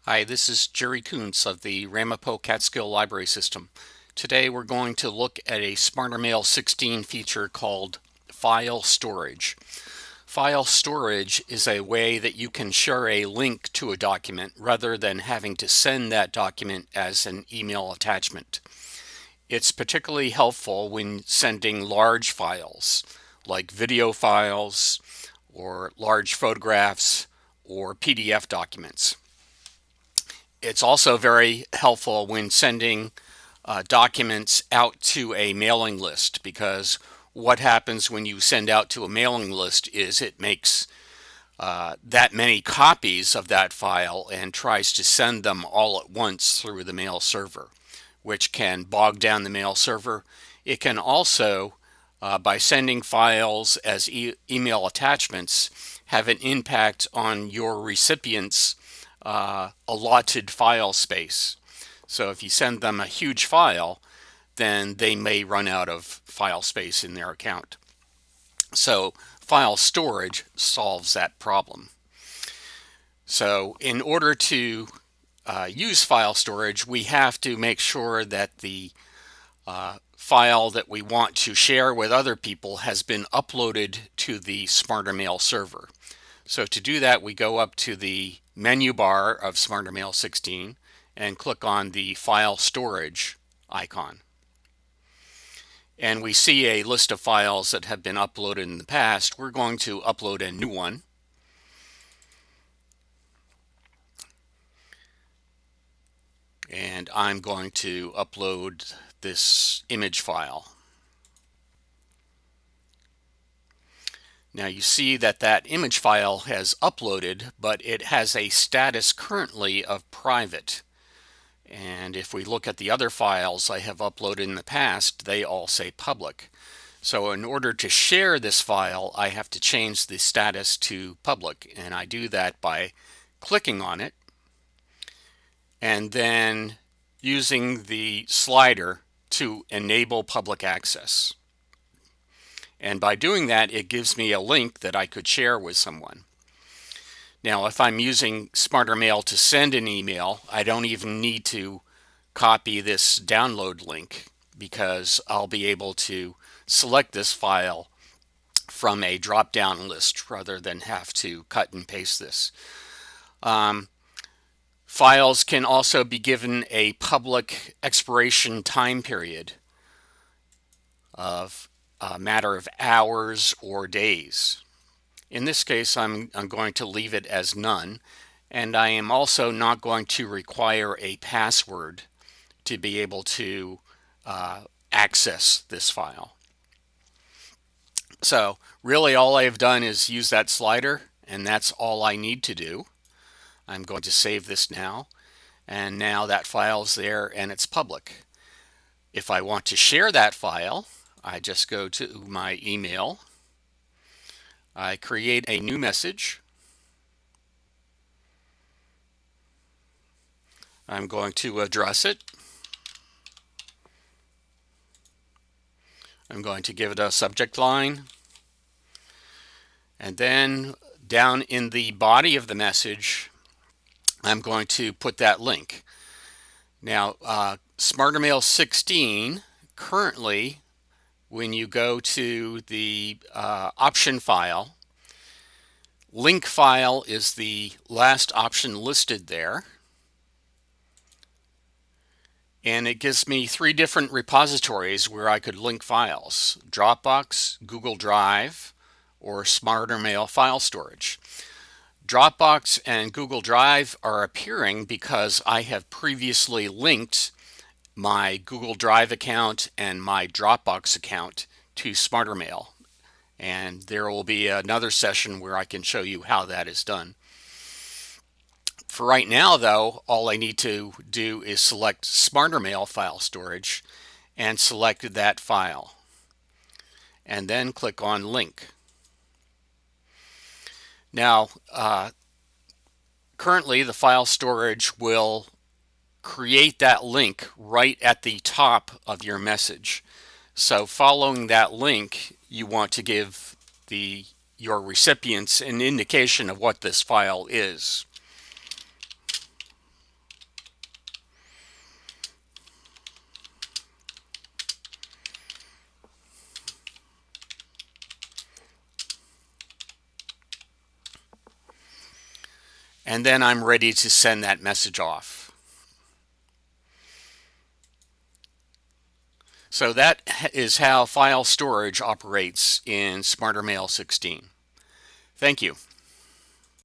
Hi, this is Jerry Kuntz of the Ramapo Catskill Library System. Today we're going to look at a SmarterMail 16 feature called File Storage. File storage is a way that you can share a link to a document rather than having to send that document as an email attachment. It's particularly helpful when sending large files like video files or large photographs or PDF documents. It's also very helpful when sending documents out to a mailing list, because what happens when you send out to a mailing list is it makes that many copies of that file and tries to send them all at once through the mail server, which can bog down the mail server. It can also, by sending files as email attachments, have an impact on your recipient's allotted file space. So if you send them a huge file, then they may run out of file space in their account. So file storage solves that problem. So in order to use file storage, we have to make sure that the file that we want to share with other people has been uploaded to the SmarterMail server. So to do that, we go up to the menu bar of SmarterMail 16 and click on the File Storage icon. And we see a list of files that have been uploaded in the past. We're going to upload a new one. And I'm going to upload this image file. Now you see that that image file has uploaded, but it has a status currently of private. And if we look at the other files I have uploaded in the past, they all say public. So in order to share this file, I have to change the status to public. And I do that by clicking on it and then using the slider to enable public access. And by doing that, it gives me a link that I could share with someone. Now, if I'm using SmarterMail to send an email, I don't even need to copy this download link, because I'll be able to select this file from a drop-down list rather than have to cut and paste this. Files can also be given a public expiration time period of a matter of hours or days. In this case, I'm going to leave it as none, and I am also not going to require a password to be able to access this file. So really all I have done is use that slider, and that's all I need to do. I'm going to save this now, and now that file's there and it's public. If I want to share that file, I just go to my email. I create a new message. I'm going to address it. I'm going to give it a subject line. And then down in the body of the message, I'm going to put that link. Now, SmarterMail 16, currently, when you go to the option file, link file is the last option listed there. And it gives me 3 different repositories where I could link files: Dropbox, Google Drive, or SmarterMail file storage. Dropbox and Google Drive are appearing because I have previously linked my Google Drive account and my Dropbox account to SmarterMail. And there will be another session where I can show you how that is done. For right now, though, all I need to do is select SmarterMail file storage and select that file, and then click on link. Now, currently the file storage will create that link right at the top of your message. So following that link, you want to give your recipients an indication of what this file is. and then I'm ready to send that message off. So that is how file storage operates in SmarterMail 16. Thank you.